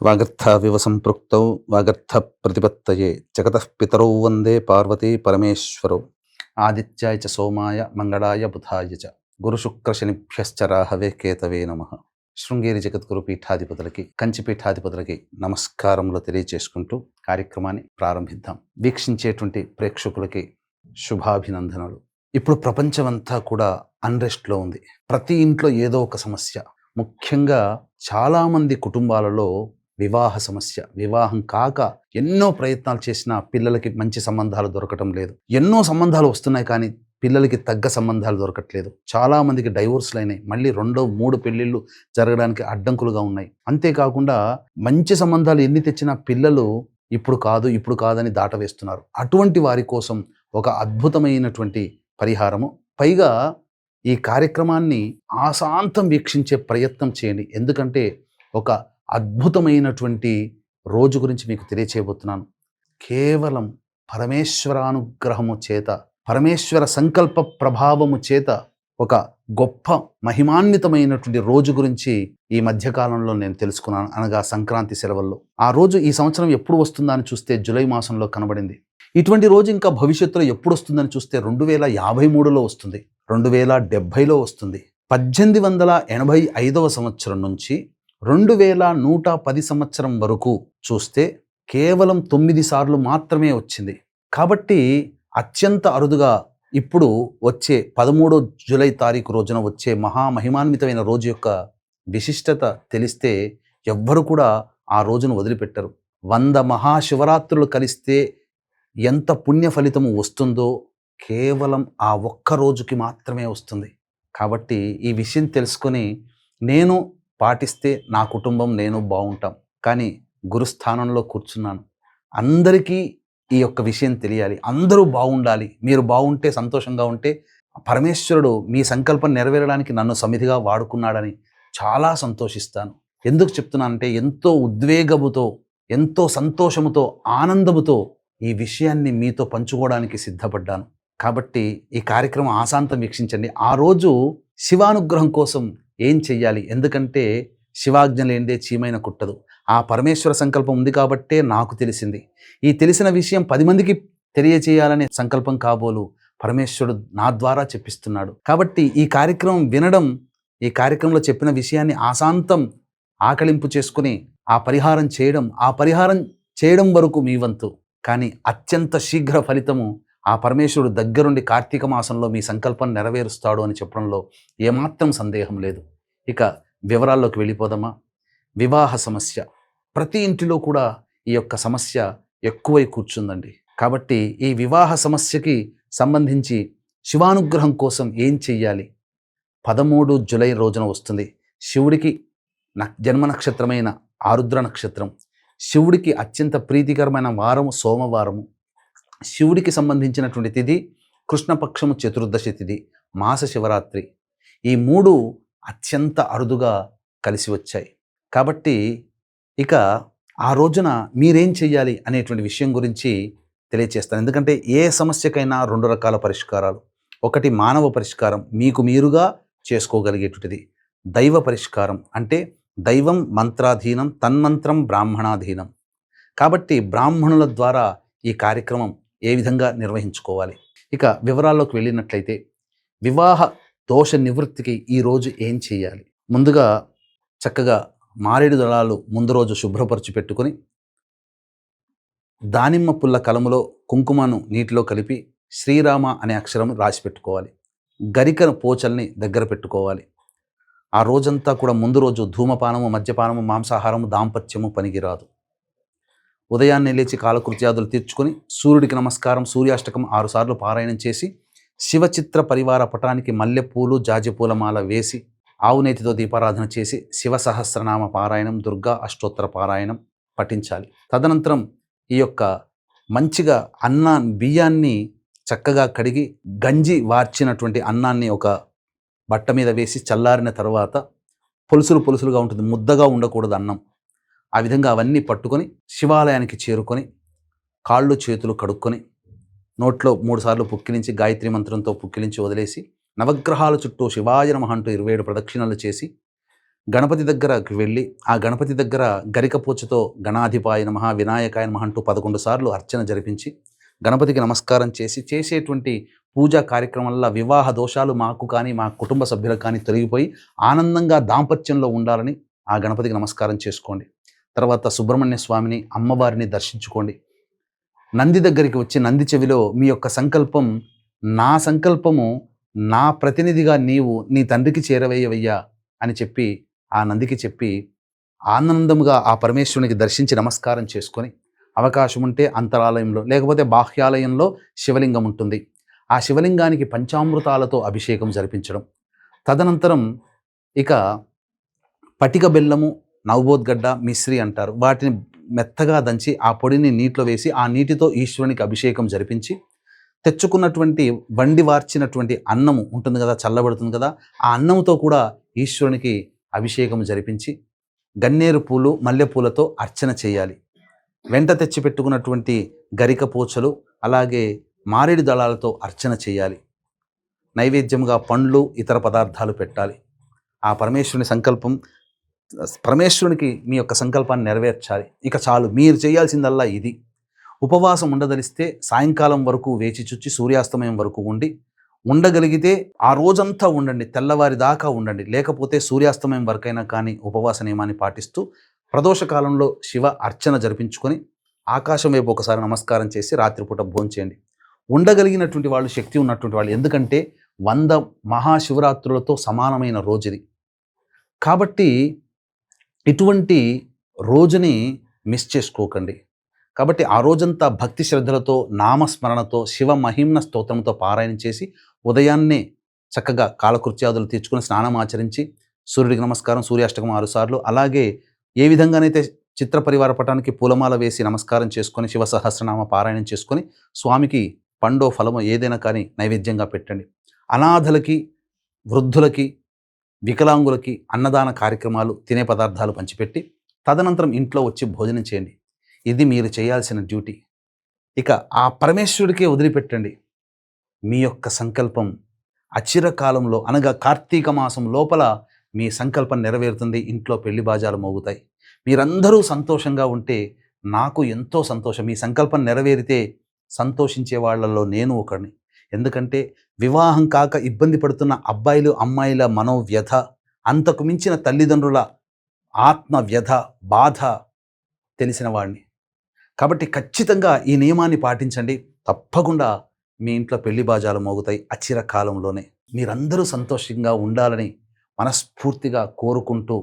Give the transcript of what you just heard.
వాగర్థావివ సంపృక్తౌ వాగర్థ ప్రతిపత్తయే జగతః పితరౌ వందే పార్వతీ పరమేశ్వరౌ. ఆదిత్యాయ చ సోమాయ మంగళాయ బుధాయ చ గురుశుక్రశనిభ్యశ్చ రాహవే కేతవే నమః. శృంగేరి జగద్గురు పీఠాధిపతులకి, కంచి పీఠాధిపతులకి నమస్కారములు తెలియచేసుకుంటూ కార్యక్రమాన్ని ప్రారంభిద్దాం. వీక్షించేటువంటి ప్రేక్షకులకి శుభాభినందనలు. ఇప్పుడు ప్రపంచమంతా కూడా అన్రెస్ట్లో ఉంది. ప్రతి ఇంట్లో ఏదో ఒక సమస్య. ముఖ్యంగా చాలామంది కుటుంబాలలో వివాహ సమస్య. వివాహం కాక ఎన్నో ప్రయత్నాలు చేసినా పిల్లలకి మంచి సంబంధాలు దొరకటం లేదు. ఎన్నో సంబంధాలు వస్తున్నాయి కానీ పిల్లలకి తగ్గ సంబంధాలు దొరకట్లేదు. చాలామందికి డైవోర్స్లు అయినాయి. మళ్ళీ 2-3 పెళ్ళిళ్ళు జరగడానికి అడ్డంకులుగా ఉన్నాయి. అంతేకాకుండా మంచి సంబంధాలు ఎన్ని తెచ్చినా పిల్లలు ఇప్పుడు కాదని దాటవేస్తున్నారు. అటువంటి వారి కోసం ఒక అద్భుతమైనటువంటి పరిహారము. పైగా ఈ కార్యక్రమాన్ని ఆశాంతం వీక్షించే ప్రయత్నం చేయండి. ఎందుకంటే ఒక అద్భుతమైనటువంటి రోజు గురించి మీకు తెలియచేయబోతున్నాను. కేవలం పరమేశ్వరానుగ్రహము చేత, పరమేశ్వర సంకల్ప ప్రభావము చేత ఒక గొప్ప మహిమాన్వితమైనటువంటి రోజు గురించి ఈ మధ్యకాలంలో నేను తెలుసుకున్నాను. అనగా సంక్రాంతి సెలవుల్లో. ఆ రోజు ఈ సంవత్సరం ఎప్పుడు వస్తుందా అని చూస్తే జూలై మాసంలో కనబడింది. ఇటువంటి రోజు ఇంకా భవిష్యత్తులో ఎప్పుడు వస్తుందని చూస్తే 2053లో వస్తుంది, 2070లో వస్తుంది. 1885 సంవత్సరం నుంచి 2110 సంవత్సరం వరకు చూస్తే కేవలం 9 సార్లు మాత్రమే వచ్చింది. కాబట్టి అత్యంత అరుదుగా ఇప్పుడు వచ్చే 13 జూలై తారీఖు రోజున వచ్చే మహామహిమాన్వితమైన రోజు యొక్క విశిష్టత తెలిస్తే ఎవ్వరు కూడా ఆ రోజును వదిలిపెట్టరు. 100 మహాశివరాత్రులు కలిస్తే ఎంత పుణ్య ఫలితము వస్తుందో కేవలం ఆ ఒక్క రోజుకి మాత్రమే వస్తుంది. కాబట్టి ఈ విషయం తెలుసుకొని నేను పాటిస్తే నా కుటుంబం, నేను బాగుంటాం. కానీ గురుస్థానంలో కూర్చున్నాను. అందరికీ ఈ యొక్క విషయం తెలియాలి. అందరూ బాగుండాలి. మీరు బాగుంటే, సంతోషంగా ఉంటే పరమేశ్వరుడు మీ సంకల్పం నెరవేరడానికి నన్ను సమిధిగా వాడుకున్నాడని చాలా సంతోషిస్తాను. ఎందుకు చెప్తున్నానంటే ఎంతో ఉద్వేగముతో, ఎంతో సంతోషముతో, ఆనందముతో ఈ విషయాన్ని మీతో పంచుకోవడానికి సిద్ధపడ్డాను. కాబట్టి ఈ కార్యక్రమం ఆశాంతం వీక్షించండి. ఆ రోజు శివానుగ్రహం కోసం ఏం చెయ్యాలి? ఎందుకంటే శివాజ్ఞ లేనిదే చీమైన కుట్టదు. ఆ పరమేశ్వర సంకల్పం ఉంది కాబట్టే నాకు తెలిసింది. ఈ తెలిసిన విషయం 10 మందికి తెలియచేయాలనే సంకల్పం కాబోలు పరమేశ్వరుడు నా ద్వారా చెప్పిస్తున్నాడు. కాబట్టి ఈ కార్యక్రమం వినడం, ఈ కార్యక్రమంలో చెప్పిన విషయాన్ని ఆశాంతం ఆకలింపు చేసుకుని ఆ పరిహారం చేయడం వరకు మీ వంతు. కానీ అత్యంత శీఘ్ర ఫలితము ఆ పరమేశ్వరుడు దగ్గరుండి కార్తీక మాసంలో మీ సంకల్పం నెరవేరుస్తాడు అని చెప్పడంలో ఏమాత్రం సందేహం లేదు. ఇక వివరాల్లోకి వెళ్ళిపోదామా? వివాహ సమస్య. ప్రతి ఇంటిలో కూడా ఈ యొక్క సమస్య ఎక్కువై కూర్చుందండి. కాబట్టి ఈ వివాహ సమస్యకి సంబంధించి శివానుగ్రహం కోసం ఏం చెయ్యాలి? 13 జూలై రోజున వస్తుంది. శివుడికి జన్మ నక్షత్రమైన ఆరుద్ర నక్షత్రం. శివుడికి అత్యంత ప్రీతికరమైన వారము సోమవారము. శివుడికి సంబంధించినటువంటి తిథి కృష్ణపక్షము చతుర్దశి తిథి, మాస శివరాత్రి. ఈ 3 అత్యంత అరుదుగా కలిసి వచ్చాయి. కాబట్టి ఇక ఆ రోజున మీరేం చెయ్యాలి అనేటువంటి విషయం గురించి తెలియచేస్తాను. ఎందుకంటే ఏ సమస్యకైనా 2 రకాల పరిష్కారాలు. ఒకటి మానవ పరిష్కారం, మీకు మీరుగా చేసుకోగలిగేటువంటిది. దైవ పరిష్కారం అంటే దైవం మంత్రాధీనం, తన్మంత్రం బ్రాహ్మణాధీనం. కాబట్టి బ్రాహ్మణుల ద్వారా ఈ కార్యక్రమం ఏ విధంగా నిర్వహించుకోవాలి? ఇక వివరాల్లోకి వెళ్ళినట్లయితే వివాహ దోష నివృత్తికి ఈరోజు ఏం చేయాలి? ముందుగా చక్కగా మారేడు దళాలు ముందు రోజు శుభ్రపరిచి పెట్టుకొని దానిమ్మ పుల్ల కలములో కుంకుమను నీటిలో కలిపి శ్రీరామ అనే అక్షరం రాసి పెట్టుకోవాలి. గరిక పోచల్ని దగ్గర పెట్టుకోవాలి. ఆ రోజంతా కూడా ముందు రోజు ధూమపానము, మద్యపానము, మాంసాహారము, దాంపత్యము పనికిరాదు. ఉదయాన్నే లేచి కాలకృత్యాదులు తీర్చుకొని సూర్యుడికి నమస్కారం, సూర్యాష్టకం 6 సార్లు పారాయణం చేసి శివచిత్ర పరివార పటానికి మల్లెపూలు, జాజిపూల మాల వేసి ఆవునేతితో దీపారాధన చేసి శివ సహస్రనామ పారాయణం, దుర్గా అష్టోత్తర పారాయణం పఠించాలి. తదనంతరం ఈ యొక్క మంచిగా బియ్యాన్ని చక్కగా కడిగి గంజి వార్చినటువంటి అన్నాన్ని ఒక బట్ట మీద వేసి చల్లారిన తర్వాత పొలుసులుగా ఉంటుంది, ముద్దగా ఉండకూడదు అన్నం. ఆ విధంగా అవన్నీ పట్టుకొని శివాలయానికి చేరుకొని కాళ్ళు చేతులు కడుక్కొని నోట్లో 3 సార్లు పుక్కిలించి గాయత్రి మంత్రంతో పుక్కిలించి వదిలేసి నవగ్రహాల చుట్టూ శివాయ నమః అంటూ 27 ప్రదక్షిణలు చేసి గణపతి దగ్గరకు వెళ్ళి ఆ గణపతి దగ్గర గరికపోచుతో గణాధిపాయ నమః వినాయకాయ నమః అంటూ 11 సార్లు అర్చన జరిపించి గణపతికి నమస్కారం చేసి చేసేటువంటి పూజా కార్యక్రమం వల్ల వివాహ దోషాలు మాకు కానీ మా కుటుంబ సభ్యులకు కానీ తొలగిపోయి ఆనందంగా దాంపత్యంలో ఉండాలని ఆ గణపతికి నమస్కారం చేసుకోండి. తర్వాత సుబ్రహ్మణ్య స్వామిని అమ్మవారిని దర్శించుకోండి. నంది దగ్గరికి వచ్చి నంది చెవిలో మీ యొక్క సంకల్పం, నా సంకల్పము నా ప్రతినిధిగా నీవు నీ తండ్రికి చేరవేయవయ్యా అని చెప్పి ఆ నందికి చెప్పి ఆనందముగా ఆ పరమేశ్వరునికి దర్శించి నమస్కారం చేసుకొని అవకాశం ఉంటే అంతరాలయంలో లేకపోతే బాహ్యాలయంలో శివలింగం ఉంటుంది. ఆ శివలింగానికి పంచామృతాలతో అభిషేకం జరిపించడం. తదనంతరం ఇక పటిక బెల్లము, నవబోద్గడ్డ, మిశ్రి అంటారు. వాటిని మెత్తగా దంచి ఆ పొడిని నీటిలో వేసి ఆ నీటితో ఈశ్వరునికి అభిషేకం జరిపించి తెచ్చుకున్నటువంటి వండి వార్చినటువంటి అన్నము ఉంటుంది కదా, చల్లబడుతుంది కదా, ఆ అన్నంతో కూడా ఈశ్వరునికి అభిషేకం జరిపించి గన్నేరు పూలు మల్లెపూలతో అర్చన చేయాలి. వెంట తెచ్చి పెట్టుకున్నటువంటి గరిక పోచలు అలాగే మారేడు దళాలతో అర్చన చేయాలి. నైవేద్యంగా పండ్లు ఇతర పదార్థాలు పెట్టాలి. ఆ పరమేశ్వరుని సంకల్పం, పరమేశ్వరునికి మీ యొక్క సంకల్పాన్ని నెరవేర్చాలి. ఇక చాలు, మీరు చేయాల్సిందల్లా ఇది. ఉపవాసం ఉండదలిస్తే సాయంకాలం వరకు వేచి చూచి సూర్యాస్తమయం వరకు ఉండగలిగితే ఆ రోజంతా ఉండండి, తెల్లవారి దాకా ఉండండి. లేకపోతే సూర్యాస్తమయం వరకైనా కానీ ఉపవాస నియమాన్ని పాటిస్తూ ప్రదోషకాలంలో శివ అర్చన జరిపించుకొని ఆకాశం వైపు ఒకసారి నమస్కారం చేసి రాత్రిపూట భోంచేయండి. ఉండగలిగినటువంటి వాళ్ళు, శక్తి ఉన్నటువంటి వాళ్ళు, ఎందుకంటే 100 మహాశివరాత్రులతో సమానమైన రోజుది. కాబట్టి ఇటువంటి రోజుని మిస్ చేసుకోకండి. కాబట్టి ఆ రోజంతా భక్తి శ్రద్ధలతో నామస్మరణతో శివ మహిమ్న స్తోత్రంతో పారాయణం చేసి ఉదయాన్నే చక్కగా కాలకృత్యాదులు తీర్చుకుని స్నానం ఆచరించి సూర్యుడికి నమస్కారం, సూర్యాష్టకం 6 సార్లు, అలాగే ఏ విధంగానైతే చిత్ర పరివార పటానికి పూలమాల వేసి నమస్కారం చేసుకొని శివ సహస్రనామ పారాయణం చేసుకొని స్వామికి పండో ఫలమో ఏదైనా కానీ నైవేద్యంగా పెట్టండి. అనాథలకి, వృద్ధులకి, వికలాంగులకి అన్నదాన కార్యక్రమాలు, తినే పదార్థాలు పంచిపెట్టి తదనంతరం ఇంట్లో వచ్చి భోజనం చేయండి. ఇది మీరు చేయాల్సిన డ్యూటీ. ఇక ఆ పరమేశ్వరుడికే వదిలిపెట్టండి. మీ యొక్క సంకల్పం అచిరకాలంలో అనగా కార్తీక మాసం లోపల మీ సంకల్పం నెరవేరుతుంది. ఇంట్లో పెళ్లి బాజాలు మోగుతాయి. మీరందరూ సంతోషంగా ఉంటే నాకు ఎంతో సంతోషం. మీ సంకల్పం నెరవేరితే సంతోషించే వాళ్ళల్లో నేను ఒకడిని. ఎందుకంటే వివాహం కాక ఇబ్బంది పడుతున్న అబ్బాయిలు అమ్మాయిల మనోవ్యధ, అంతకు మించిన తల్లిదండ్రుల ఆత్మ వ్యధ, బాధ తెలిసిన వాడిని. కాబట్టి ఖచ్చితంగా ఈ నియమాన్ని పాటించండి. తప్పకుండా మీ ఇంట్లో పెళ్లి బాజాలు మోగుతాయి అచిర కాలంలోనే. మీరందరూ సంతోషంగా ఉండాలని మనస్ఫూర్తిగా కోరుకుంటూ